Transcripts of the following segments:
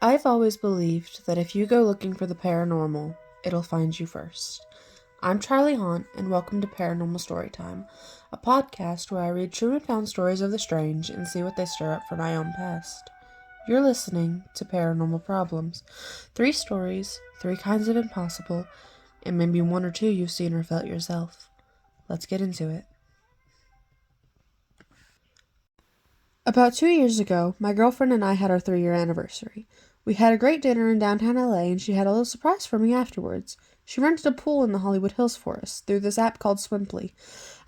I've always believed that if you go looking for the paranormal, it'll find you first. I'm Charlie Haunt, and welcome to Paranormal Storytime, a podcast where I read true and found stories of the strange and see what they stir up from my own past. You're listening to Paranormal Problems. 3 stories, 3 kinds of impossible, and maybe 1 or 2 you've seen or felt yourself. Let's get into it. About 2 years ago, my girlfriend and I had our 3-year anniversary. We had a great dinner in downtown LA, and she had a little surprise for me afterwards. She rented a pool in the Hollywood Hills for us through this app called Swimply.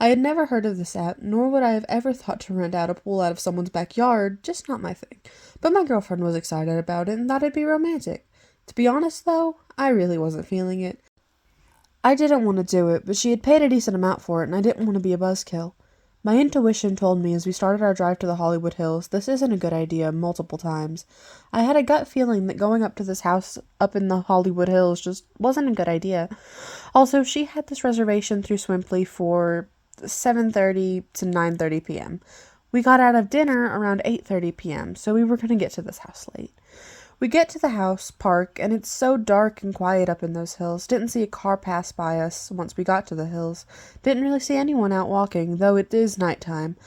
I had never heard of this app, nor would I have ever thought to rent out a pool out of someone's backyard, just not my thing. But my girlfriend was excited about it and thought it'd be romantic. To be honest, though, I really wasn't feeling it. I didn't want to do it, but she had paid a decent amount for it, and I didn't want to be a buzzkill. My intuition told me as we started our drive to the Hollywood Hills, this isn't a good idea multiple times. I had a gut feeling that going up to this house up in the Hollywood Hills just wasn't a good idea. Also, she had this reservation through Swimply for 7:30 to 9:30 p.m. We got out of dinner around 8:30 p.m., so we were going to get to this house late. We get to the house, park, and it's so dark and quiet up in those hills. Didn't see a car pass by us once we got to the hills. Didn't really see anyone out walking, though it is nighttime.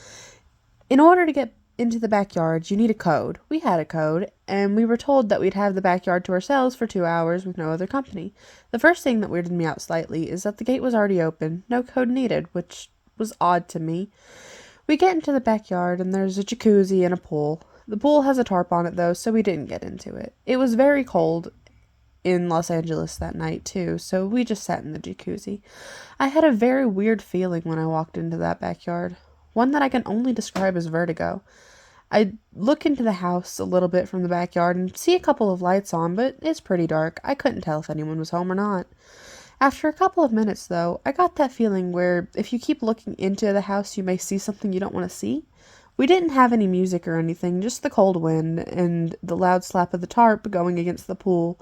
In order to get into the backyard, you need a code. We had a code, and we were told that we'd have the backyard to ourselves for 2 hours with no other company. The first thing that weirded me out slightly is that the gate was already open, no code needed, which was odd to me. We get into the backyard, and there's a jacuzzi and a pool. The pool has a tarp on it, though, so we didn't get into it. It was very cold in Los Angeles that night, too, so we just sat in the jacuzzi. I had a very weird feeling when I walked into that backyard, one that I can only describe as vertigo. I look into the house a little bit from the backyard and see a couple of lights on, but it's pretty dark. I couldn't tell if anyone was home or not. After a couple of minutes, though, I got that feeling where if you keep looking into the house, you may see something you don't want to see. We didn't have any music or anything, just the cold wind and the loud slap of the tarp going against the pool.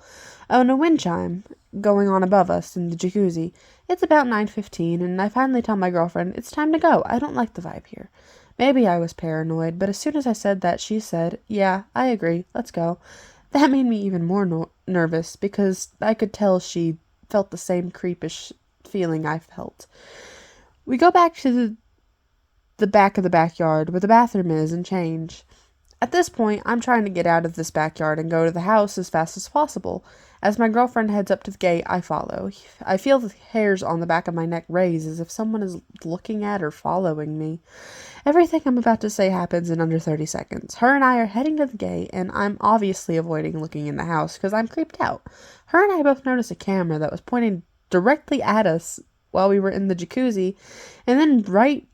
Oh, and a wind chime going on above us in the jacuzzi. It's about 9:15, and I finally tell my girlfriend, it's time to go. I don't like the vibe here. Maybe I was paranoid, but as soon as I said that, she said, yeah, I agree, let's go. That made me even more nervous, because I could tell she felt the same creepish feeling I felt. We go back to the back of the backyard where the bathroom is and change. At this point, I'm trying to get out of this backyard and go to the house as fast as possible. As my girlfriend heads up to the gate, I follow. I feel the hairs on the back of my neck raise as if someone is looking at or following me. Everything I'm about to say happens in under 30 seconds. Her and I are heading to the gate, and I'm obviously avoiding looking in the house because I'm creeped out. Her and I both notice a camera that was pointing directly at us while we were in the jacuzzi, and then right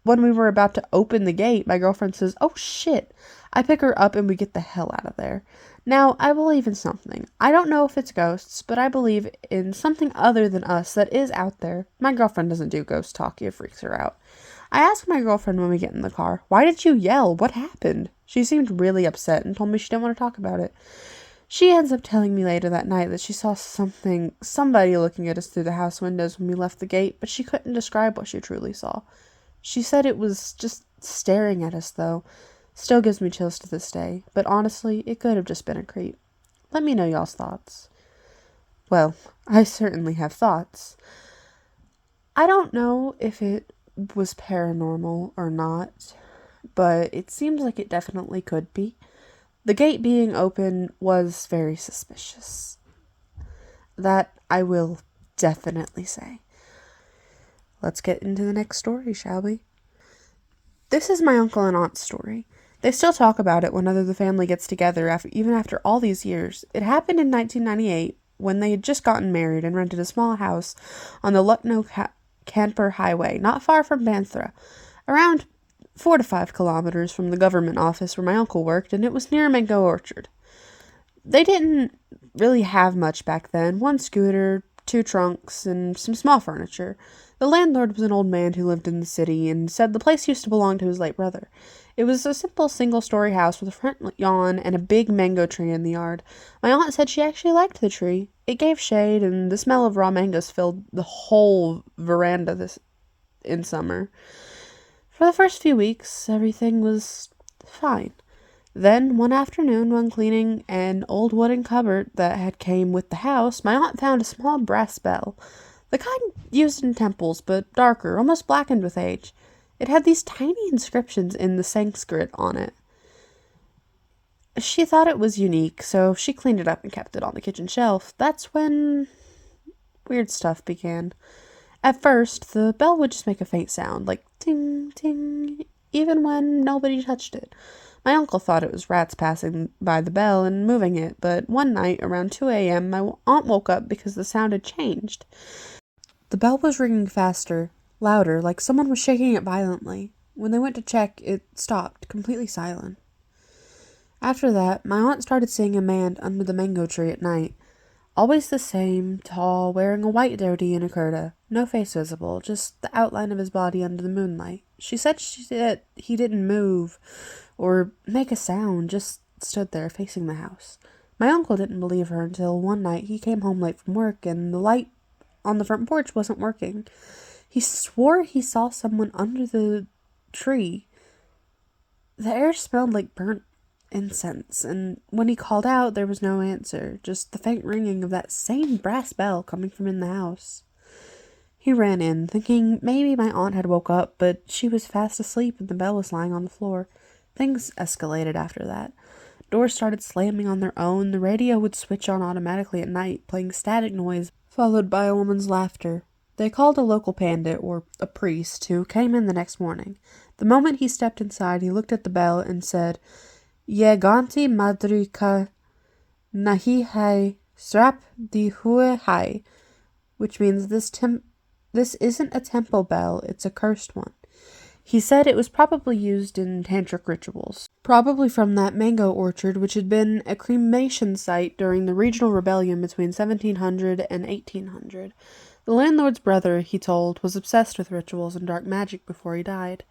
when we were about to open the gate, my girlfriend says, oh shit. I pick her up and we get the hell out of there. Now, I believe in something. I don't know if it's ghosts, but I believe in something other than us that is out there. My girlfriend doesn't do ghost talk. It freaks her out. I asked my girlfriend when we get in the car, why did you yell? What happened? She seemed really upset and told me she didn't want to talk about it. She ends up telling me later that night that she saw somebody looking at us through the house windows when we left the gate, but she couldn't describe what she truly saw. She said it was just staring at us, though. Still gives me chills to this day, but honestly, it could have just been a creep. Let me know y'all's thoughts. Well, I certainly have thoughts. I don't know if it was paranormal or not, but it seems like it definitely could be. The gate being open was very suspicious. That I will definitely say. Let's get into the next story, shall we? This is my uncle and aunt's story. They still talk about it whenever the family gets together, even after all these years. It happened in 1998 when they had just gotten married and rented a small house on the Lucknow-Kanpur highway, not far from Bandra, around 4 to 5 kilometers from the government office where my uncle worked, and it was near a mango orchard. They didn't really have much back then. 1 scooter, 2 trunks, and some small furniture. The landlord was an old man who lived in the city and said the place used to belong to his late brother. It was a simple single-story house with a front lawn and a big mango tree in the yard. My aunt said she actually liked the tree. It gave shade, and the smell of raw mangoes filled the whole veranda in summer. For the first few weeks, everything was fine. Then, one afternoon, when cleaning an old wooden cupboard that had came with the house, my aunt found a small brass bell, the kind used in temples, but darker, almost blackened with age. It had these tiny inscriptions in the Sanskrit on it. She thought it was unique, so she cleaned it up and kept it on the kitchen shelf. That's when weird stuff began. At first, the bell would just make a faint sound, like ting, ting, even when nobody touched it. My uncle thought it was rats passing by the bell and moving it, but one night, around 2 a.m., my aunt woke up because the sound had changed. The bell was ringing faster, louder, like someone was shaking it violently. When they went to check, it stopped, completely silent. After that, my aunt started seeing a man under the mango tree at night. Always the same, tall, wearing a white dhoti and a kurta. No face visible, just the outline of his body under the moonlight. She said he didn't move or make a sound, just stood there facing the house. My uncle didn't believe her until one night he came home late from work and the light on the front porch wasn't working. He swore he saw someone under the tree. The air smelled like burnt incense, and when he called out, there was no answer, just the faint ringing of that same brass bell coming from in the house. He ran in, thinking maybe my aunt had woke up, but she was fast asleep and the bell was lying on the floor. Things escalated after that. Doors started slamming on their own, the radio would switch on automatically at night, playing static noise, followed by a woman's laughter. They called a local pandit, or a priest, who came in the next morning. The moment he stepped inside, he looked at the bell and said, "Ye ganti madrika nahi hai srap di hue hai," which means this isn't a temple bell, it's a cursed one. He said it was probably used in tantric rituals, probably from that mango orchard which had been a cremation site during the regional rebellion between 1700 and 1800. The landlord's brother, he told, was obsessed with rituals and dark magic before he died.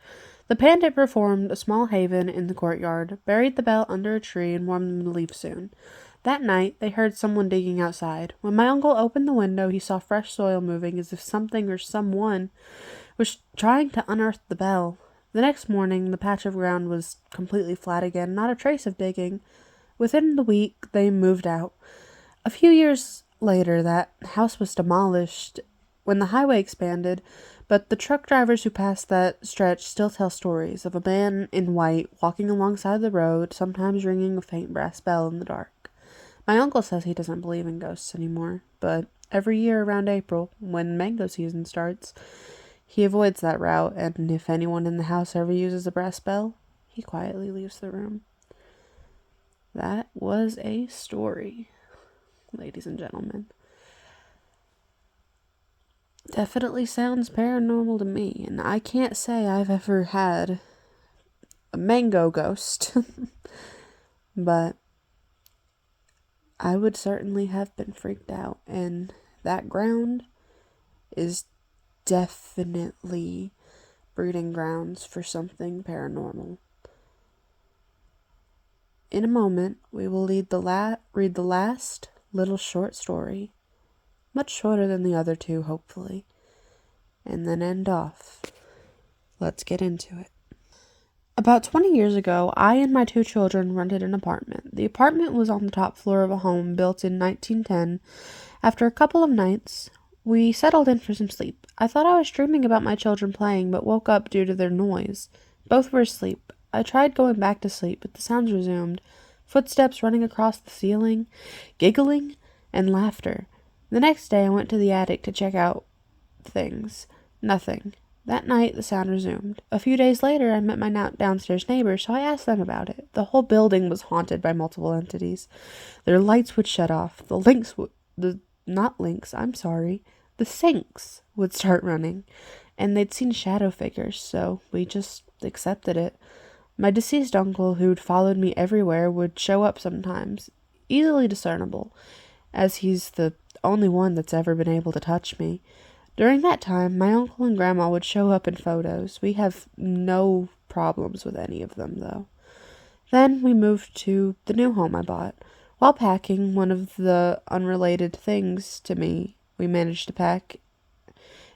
The pandit performed a small haven in the courtyard, buried the bell under a tree, and warned them to leave soon. That night, they heard someone digging outside. When my uncle opened the window, he saw fresh soil moving as if something or someone was trying to unearth the bell. The next morning, the patch of ground was completely flat again, not a trace of digging. Within the week, they moved out. A few years later, that house was demolished when the highway expanded, but the truck drivers who passed that stretch still tell stories of a man in white walking alongside the road, sometimes ringing a faint brass bell in the dark. My uncle says he doesn't believe in ghosts anymore, but every year around April, when mango season starts, he avoids that route, and if anyone in the house ever uses a brass bell, he quietly leaves the room. That was a story, ladies and gentlemen. Definitely sounds paranormal to me, and I can't say I've ever had a mango ghost, but I would certainly have been freaked out, and that ground is definitely breeding grounds for something paranormal. In a moment, we will read the last little short story, much shorter than the other two, hopefully, and then end off. Let's get into it. About 20 years ago, I and my 2 children rented an apartment. The apartment was on the top floor of a home built in 1910. After a couple of nights, we settled in for some sleep. I thought I was dreaming about my children playing, but woke up due to their noise. Both were asleep. I tried going back to sleep, but the sounds resumed. Footsteps running across the ceiling, giggling, and laughter. The next day I went to the attic to check out things. Nothing. That night the sound resumed. A few days later I met my downstairs neighbors, so I asked them about it. The whole building was haunted by multiple entities. Their lights would shut off. The sinks would start running, and they'd seen shadow figures, so we just accepted it. My deceased uncle, who'd followed me everywhere, would show up sometimes, easily discernible, as he's the only one that's ever been able to touch me. During that time, my uncle and grandma would show up in photos. We have no problems with any of them, though. Then we moved to the new home I bought. While packing one of the unrelated things to me, we managed to pack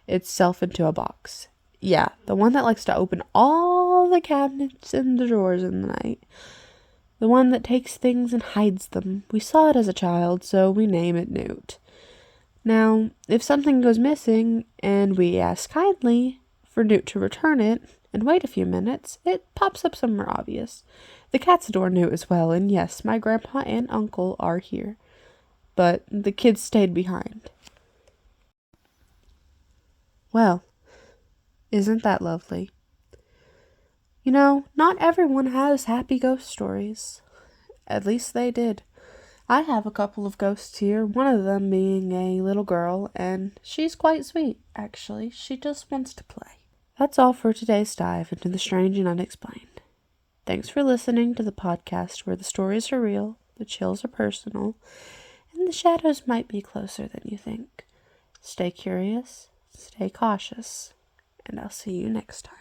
itself into a box. Yeah, the one that likes to open all the cabinets and the drawers in the night. The one that takes things and hides them. We saw it as a child, so we name it Newt. Now, if something goes missing and we ask kindly for Newt to return it and wait a few minutes, it pops up somewhere obvious. The cats adore Newt as well, and yes, my grandpa and uncle are here. But the kids stayed behind. Well, isn't that lovely? You know, not everyone has happy ghost stories. At least they did. I have a couple of ghosts here, one of them being a little girl, and she's quite sweet, actually. She just wants to play. That's all for today's dive into the strange and unexplained. Thanks for listening to the podcast where the stories are real, the chills are personal, and the shadows might be closer than you think. Stay curious, stay cautious, and I'll see you next time.